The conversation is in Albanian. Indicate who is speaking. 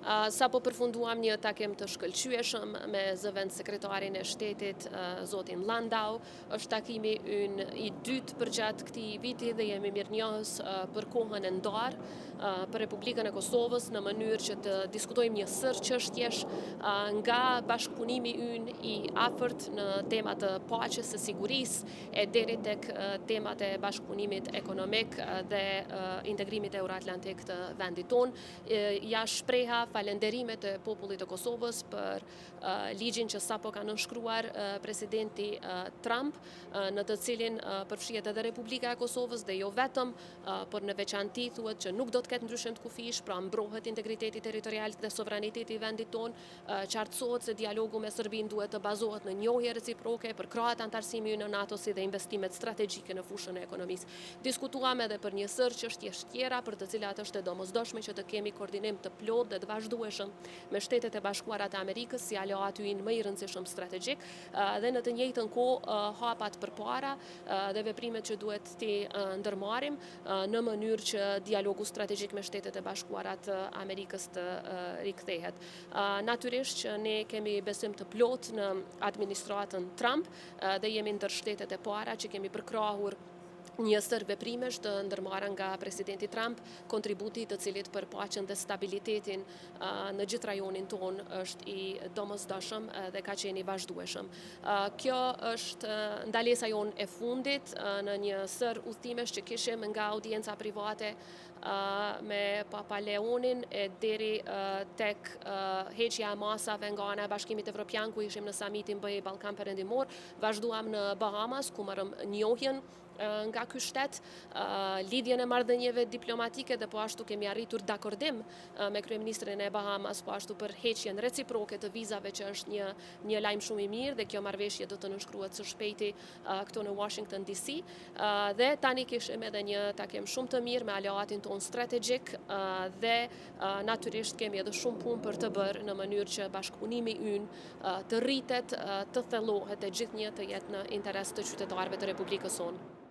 Speaker 1: Sa po përfunduam një takim të shkëlqyeshëm me zëvend sekretarin e shtetit, zotin Landau. Është takimi ynë i dytë përgjatë këtij viti dhe jemi mirënjohës për kohën e ndarë për Republikën e Kosovës në mënyrë që të diskutojmë një sër çështjesh nga bashkëpunimi ynë i afërt në temat të paqes së sigurisë e deri tek temat e bashkëpunimit ekonomik dhe integrimit euroatlantik të vendit tonë. Ja shpreha falenderimet e popullit të Kosovës për ligjin që sapo ka nënshkruar presidenti Trump, në të cilin përfshihet edhe Republika e Kosovës dhe jo vetëm, por në veçanti thuhet që nuk do të ketë ndryshim të kufish, pra mbrohet integriteti territorial dhe sovraniteti i vendit tonë, qartësohet se dialogu me Serbinë duhet të bazohet në njohje reciproke për krahët antarësimi në NATO si dhe investimet strategjike në fushën e ekonomisë. Diskutuam edhe për një sër çështjesh tjera për të cilat është e domosdoshme që të kemi koordinim të plotë dhe të vazhdueshëm me Shtetet e Bashkuara të Amerikës si aleati ynë më i rëndësishëm strategjik dhe në të njëjtën kohë hapat përpara dhe veprimet që duhet t'i ndërmarrim në mënyrë që dialogu strategjik me Shtetet e Bashkuara të Amerikës të rikthehet. Natyrisht që ne kemi besim të plotë në administratën Trump dhe jemi ndër shtetet e para që kemi përkrahur një sër veprimesh të ndërmarra nga presidenti Trump, kontributi të cilit për paqen dhe stabilitetin në gjithë rajonin tonë është i domosdoshëm dhe ka qenë i vazhdueshëm. Kjo është ndalesa jonë e fundit në një sër udhëtimesh që kishim nga audienca private me Papa Leonin e deri tek heqja e masave nga ana e Bashkimit Evropian ku ishim në samitin BE Ballkan Perëndimor. Vazhduam në Bahamas ku marrëm njohjen nga ky shtet, lidhjen e marrëdhënieve diplomatike dhe po ashtu kemi arritur dakordim me kryeministrin e Bahamas, po ashtu për heqjen reciproke të vizave që është një lajm shumë i mirë dhe kjo marrëveshje do të nënshkruhet së shpejti këtu në Washington DC dhe tani kishim edhe një takim shumë të mirë me aleatin ton strategjik dhe natyrisht kemi edhe shumë punë për të bërë në mënyrë që bashkëpunimi ynë të rritet, të thellohet e gjithnjë të jetë në interes të qytetarëve të Republikës sonë.